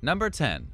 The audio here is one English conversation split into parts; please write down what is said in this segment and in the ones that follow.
Number 10.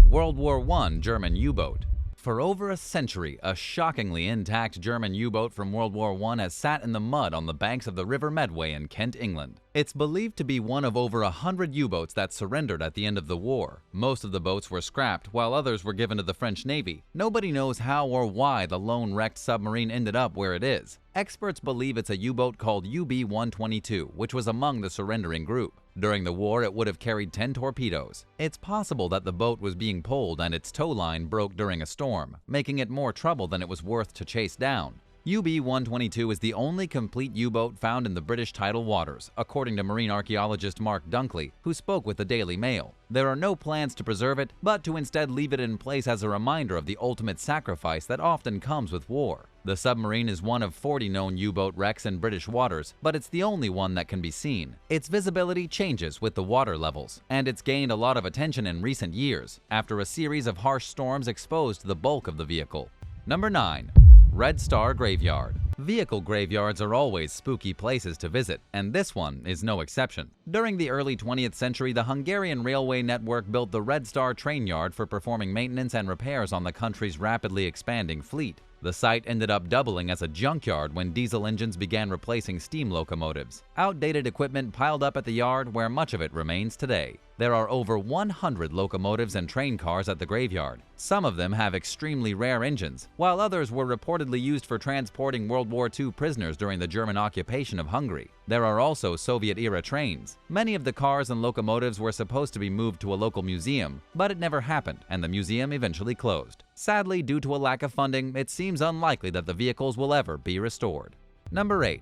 World War I German U-boat. For over a century, a shockingly intact German U-boat from World War I has sat in the mud on the banks of the River Medway in Kent, England. It's believed to be one of over 100 U-boats that surrendered at the end of the war. Most of the boats were scrapped, while others were given to the French Navy. Nobody knows how or why the lone wrecked submarine ended up where it is. Experts believe it's a U-boat called UB-122, which was among the surrendering group. During the war, it would have carried 10 torpedoes. It's possible that the boat was being pulled and its tow line broke during a storm, making it more trouble than it was worth to chase down. UB-122 is the only complete U-boat found in the British tidal waters, according to marine archaeologist Mark Dunkley, who spoke with the Daily Mail. There are no plans to preserve it, but to instead leave it in place as a reminder of the ultimate sacrifice that often comes with war. The submarine is one of 40 known U-boat wrecks in British waters, but it's the only one that can be seen. Its visibility changes with the water levels, and it's gained a lot of attention in recent years, after a series of harsh storms exposed the bulk of the vehicle. Number 9. Red Star Graveyard. Vehicle graveyards are always spooky places to visit, and this one is no exception. During the early 20th century, the Hungarian railway network built the Red Star train yard for performing maintenance and repairs on the country's rapidly expanding fleet. The site ended up doubling as a junkyard when diesel engines began replacing steam locomotives. Outdated equipment piled up at the yard, where much of it remains today. There are over 100 locomotives and train cars at the graveyard. Some of them have extremely rare engines, while others were reportedly used for transporting World War II prisoners during the German occupation of Hungary. There are also Soviet-era trains. Many of the cars and locomotives were supposed to be moved to a local museum, but it never happened, and the museum eventually closed. Sadly, due to a lack of funding, it seems unlikely that the vehicles will ever be restored. Number 8.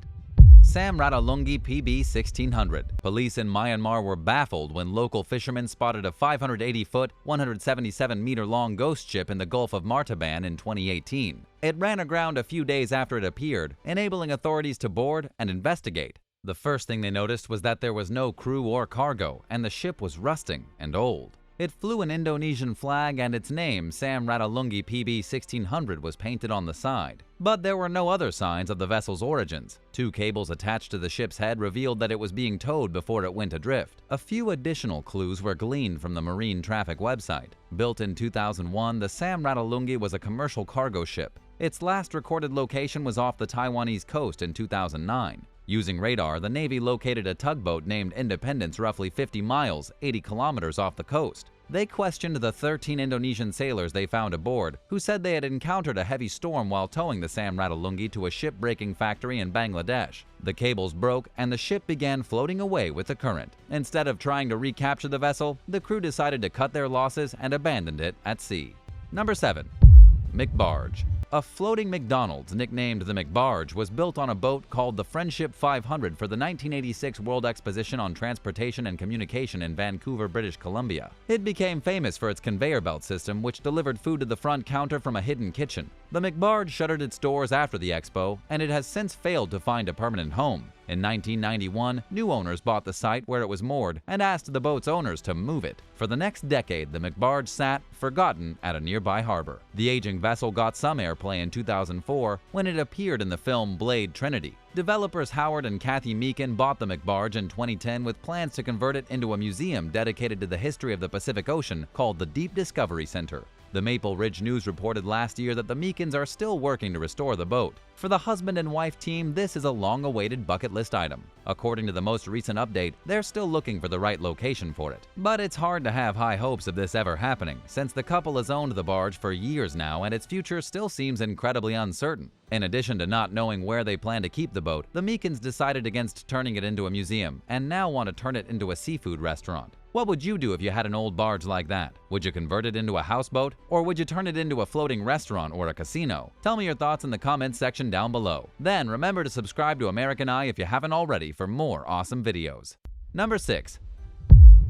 Samratalungi PB1600. Police in Myanmar were baffled when local fishermen spotted a 580-foot, 177-meter-long ghost ship in the Gulf of Martaban in 2018. It ran aground a few days after it appeared, enabling authorities to board and investigate. The first thing they noticed was that there was no crew or cargo, and the ship was rusting and old. It flew an Indonesian flag, and its name, Samratalungi PB1600, was painted on the side. But there were no other signs of the vessel's origins. 2 cables attached to the ship's head revealed that it was being towed before it went adrift. A few additional clues were gleaned from the Marine Traffic website. Built in 2001, the Samratalungi was a commercial cargo ship. Its last recorded location was off the Taiwanese coast in 2009. Using radar, the Navy located a tugboat named Independence roughly 50 miles, 80 kilometers off the coast. They questioned the 13 Indonesian sailors they found aboard, who said they had encountered a heavy storm while towing the Samratalungi to a shipbreaking factory in Bangladesh. The cables broke, and the ship began floating away with the current. Instead of trying to recapture the vessel, the crew decided to cut their losses and abandoned it at sea. Number 7. McBarge. A floating McDonald's, nicknamed the McBarge, was built on a boat called the Friendship 500 for the 1986 World Exposition on Transportation and Communication in Vancouver, British Columbia. It became famous for its conveyor belt system, which delivered food to the front counter from a hidden kitchen. The McBarge shuttered its doors after the expo, and it has since failed to find a permanent home. In 1991, new owners bought the site where it was moored and asked the boat's owners to move it. For the next decade, the McBarge sat, forgotten, at a nearby harbor. The aging vessel got some airplay in 2004 when it appeared in the film Blade Trinity. Developers Howard and Kathy Meakin bought the McBarge in 2010 with plans to convert it into a museum dedicated to the history of the Pacific Ocean called the Deep Discovery Center. The Maple Ridge News reported last year that the Meakins are still working to restore the boat. For the husband and wife team, this is a long-awaited bucket list item. According to the most recent update, they're still looking for the right location for it. But it's hard to have high hopes of this ever happening, since the couple has owned the barge for years now and its future still seems incredibly uncertain. In addition to not knowing where they plan to keep the boat, the Meakins decided against turning it into a museum and now want to turn it into a seafood restaurant. What would you do if you had an old barge like that? Would you convert it into a houseboat? Or would you turn it into a floating restaurant or a casino? Tell me your thoughts in the comments section down below. Then remember to subscribe to American Eye if you haven't already for more awesome videos. Number 6.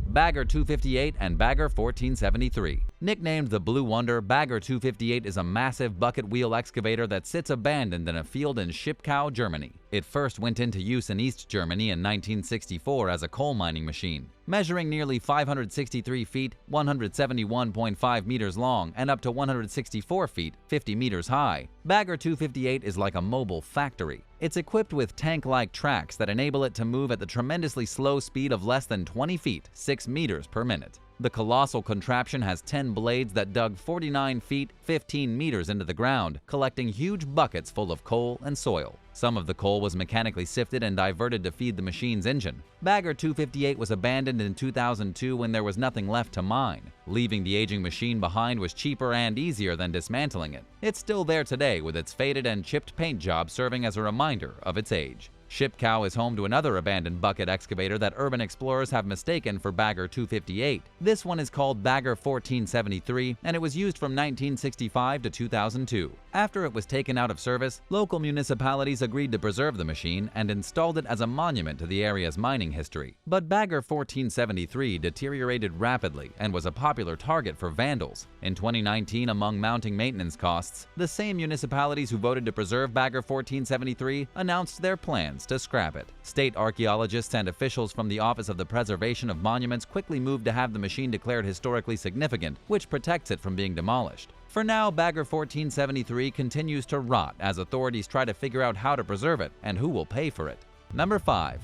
Bagger 258 and Bagger 1473. Nicknamed the Blue Wonder, Bagger 258 is a massive bucket wheel excavator that sits abandoned in a field in Schipkau, Germany. It first went into use in East Germany in 1964 as a coal mining machine. Measuring nearly 563 feet, 171.5 meters long, and up to 164 feet, 50 meters high, Bagger 258 is like a mobile factory. It's equipped with tank-like tracks that enable it to move at the tremendously slow speed of less than 20 feet, 6 meters per minute. The colossal contraption has 10 blades that dug 49 feet, 15 meters into the ground, collecting huge buckets full of coal and soil. Some of the coal was mechanically sifted and diverted to feed the machine's engine. Bagger 258 was abandoned in 2002 when there was nothing left to mine. Leaving the aging machine behind was cheaper and easier than dismantling it. It's still there today with its faded and chipped paint job serving as a reminder of its age. Ship Cow is home to another abandoned bucket excavator that urban explorers have mistaken for Bagger 258. This one is called Bagger 1473, and it was used from 1965 to 2002. After it was taken out of service, local municipalities agreed to preserve the machine and installed it as a monument to the area's mining history. But Bagger 1473 deteriorated rapidly and was a popular target for vandals. In 2019, among mounting maintenance costs, the same municipalities who voted to preserve Bagger 1473 announced their plans to scrap it. State archaeologists and officials from the Office of the Preservation of Monuments quickly moved to have the machine declared historically significant, which protects it from being demolished. For now, Bagger 1473 continues to rot as authorities try to figure out how to preserve it and who will pay for it. Number 5.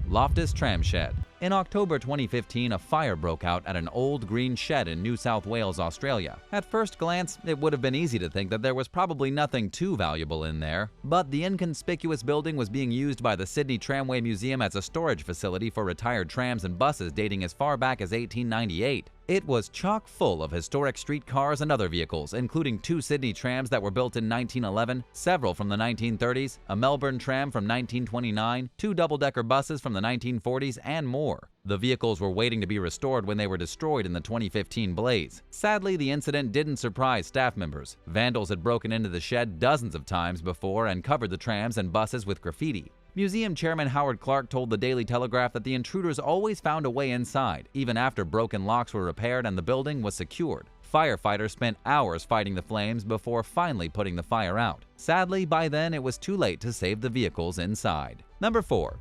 Loftus Tram Shed. In October 2015, a fire broke out at an old green shed in New South Wales, Australia. At first glance, it would have been easy to think that there was probably nothing too valuable in there, but the inconspicuous building was being used by the Sydney Tramway Museum as a storage facility for retired trams and buses dating as far back as 1898. It was chock full of historic streetcars and other vehicles, including 2 Sydney trams that were built in 1911, several from the 1930s, a Melbourne tram from 1929, 2 double-decker buses from the 1940s, and more. The vehicles were waiting to be restored when they were destroyed in the 2015 blaze. Sadly, the incident didn't surprise staff members. Vandals had broken into the shed dozens of times before and covered the trams and buses with graffiti. Museum Chairman Howard Clark told the Daily Telegraph that the intruders always found a way inside, even after broken locks were repaired and the building was secured. Firefighters spent hours fighting the flames before finally putting the fire out. Sadly, by then it was too late to save the vehicles inside. Number 4.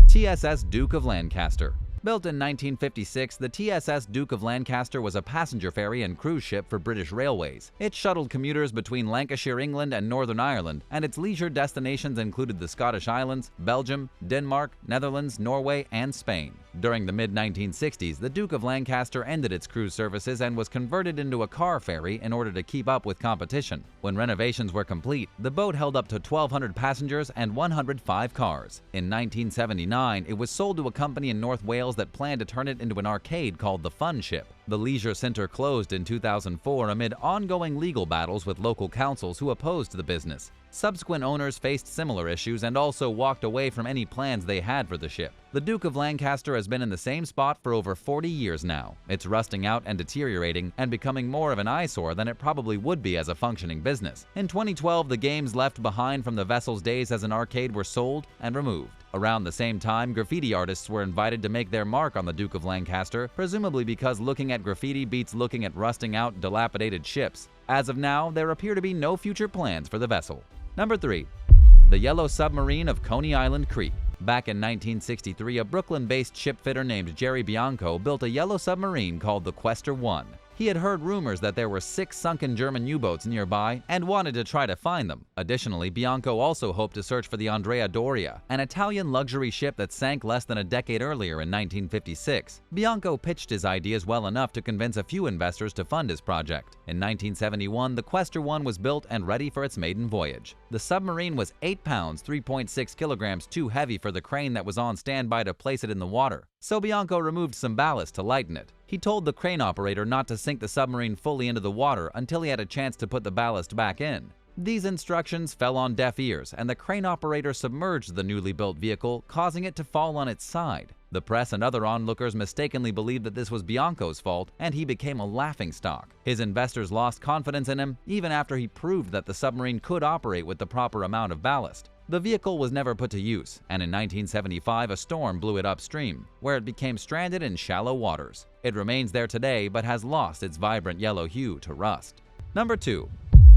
TSS Duke of Lancaster. Built in 1956, the TSS Duke of Lancaster was a passenger ferry and cruise ship for British Railways. It shuttled commuters between Lancashire, England and Northern Ireland, and its leisure destinations included the Scottish Islands, Belgium, Denmark, Netherlands, Norway, and Spain. During the mid-1960s, the Duke of Lancaster ended its cruise services and was converted into a car ferry in order to keep up with competition. When renovations were complete, the boat held up to 1,200 passengers and 105 cars. In 1979, it was sold to a company in North Wales that planned to turn it into an arcade called the Fun Ship. The leisure center closed in 2004 amid ongoing legal battles with local councils who opposed the business. Subsequent owners faced similar issues and also walked away from any plans they had for the ship. The Duke of Lancaster has been in the same spot for over 40 years now. It's rusting out and deteriorating and becoming more of an eyesore than it probably would be as a functioning business. In 2012, the games left behind from the vessel's days as an arcade were sold and removed. Around the same time, graffiti artists were invited to make their mark on the Duke of Lancaster, presumably because looking at graffiti beats looking at rusting out, dilapidated ships. As of now, there appear to be no future plans for the vessel. Number 3. The Yellow Submarine of Coney Island Creek. Back in 1963, a Brooklyn-based shipfitter named Jerry Bianco built a yellow submarine called the Quester 1. He had heard rumors that there were 6 sunken German U-boats nearby and wanted to try to find them. Additionally, Bianco also hoped to search for the Andrea Doria, an Italian luxury ship that sank less than a decade earlier in 1956. Bianco pitched his ideas well enough to convince a few investors to fund his project. In 1971, the Quester 1 was built and ready for its maiden voyage. The submarine was 8 pounds, 3.6 kilograms too heavy for the crane that was on standby to place it in the water, so Bianco removed some ballast to lighten it. He told the crane operator not to sink the submarine fully into the water until he had a chance to put the ballast back in. These instructions fell on deaf ears, and the crane operator submerged the newly built vehicle, causing it to fall on its side. The press and other onlookers mistakenly believed that this was Bianco's fault, and he became a laughingstock. His investors lost confidence in him, even after he proved that the submarine could operate with the proper amount of ballast. The vehicle was never put to use, and in 1975 a storm blew it upstream, where it became stranded in shallow waters. It remains there today, but has lost its vibrant yellow hue to rust. Number 2.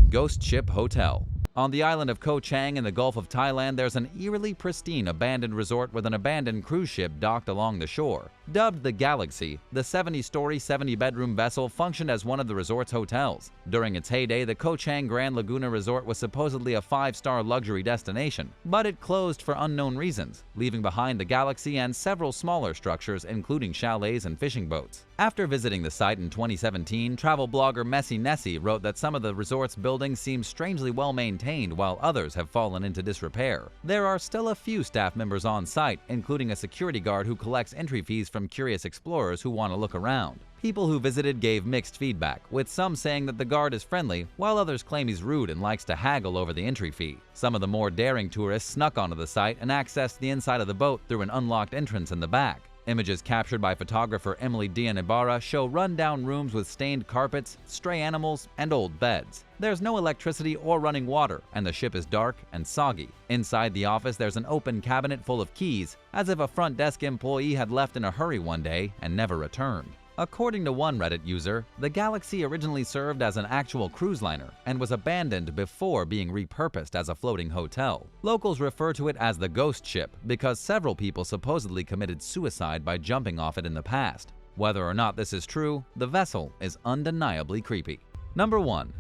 Ghost Ship Hotel. On the island of Koh Chang in the Gulf of Thailand, there's an eerily pristine abandoned resort with an abandoned cruise ship docked along the shore. Dubbed the Galaxy, the 70-story, 70-bedroom vessel functioned as one of the resort's hotels. During its heyday, the Koh Chang Grand Laguna Resort was supposedly a 5-star luxury destination, but it closed for unknown reasons, leaving behind the Galaxy and several smaller structures, including chalets and fishing boats. After visiting the site in 2017, travel blogger Messi Nessie wrote that some of the resort's buildings seem strangely well maintained while others have fallen into disrepair. There are still a few staff members on site, including a security guard who collects entry fees from curious explorers who want to look around. People who visited gave mixed feedback, with some saying that the guard is friendly, while others claim he's rude and likes to haggle over the entry fee. Some of the more daring tourists snuck onto the site and accessed the inside of the boat through an unlocked entrance in the back. Images captured by photographer Emily Dian Ibarra show run-down rooms with stained carpets, stray animals, and old beds. There's no electricity or running water, and the ship is dark and soggy. Inside the office, there's an open cabinet full of keys, as if a front desk employee had left in a hurry one day and never returned. According to one Reddit user, the Galaxy originally served as an actual cruise liner and was abandoned before being repurposed as a floating hotel. Locals refer to it as the ghost ship because several people supposedly committed suicide by jumping off it in the past. Whether or not this is true, the vessel is undeniably creepy. Number 1.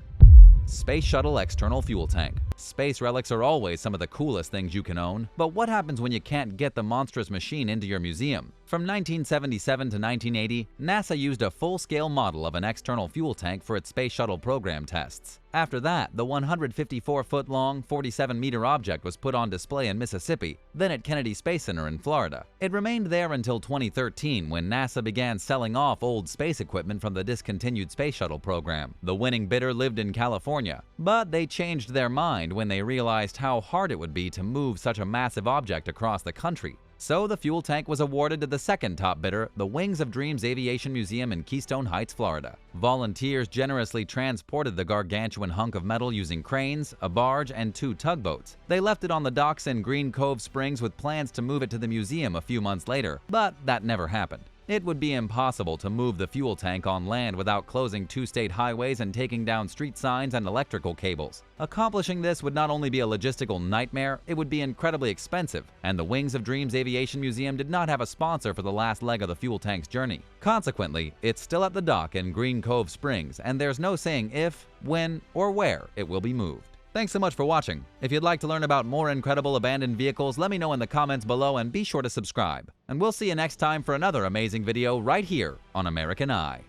Space Shuttle External Fuel Tank. Space relics are always some of the coolest things you can own, but what happens when you can't get the monstrous machine into your museum? From 1977 to 1980, NASA used a full-scale model of an external fuel tank for its Space Shuttle program tests. After that, the 154-foot-long, 47-meter object was put on display in Mississippi, then at Kennedy Space Center in Florida. It remained there until 2013 when NASA began selling off old space equipment from the discontinued Space Shuttle program. The winning bidder lived in California, but they changed their mind when they realized how hard it would be to move such a massive object across the country. So the fuel tank was awarded to the second top bidder, the Wings of Dreams Aviation Museum in Keystone Heights, Florida. Volunteers generously transported the gargantuan hunk of metal using cranes, a barge, and 2 tugboats. They left it on the docks in Green Cove Springs with plans to move it to the museum a few months later, but that never happened. It would be impossible to move the fuel tank on land without closing 2 state highways and taking down street signs and electrical cables. Accomplishing this would not only be a logistical nightmare, it would be incredibly expensive, and the Wings of Dreams Aviation Museum did not have a sponsor for the last leg of the fuel tank's journey. Consequently, it's still at the dock in Green Cove Springs, and there's no saying if, when, or where it will be moved. Thanks so much for watching. If you'd like to learn about more incredible abandoned vehicles, let me know in the comments below and be sure to subscribe. And we'll see you next time for another amazing video right here on American Eye.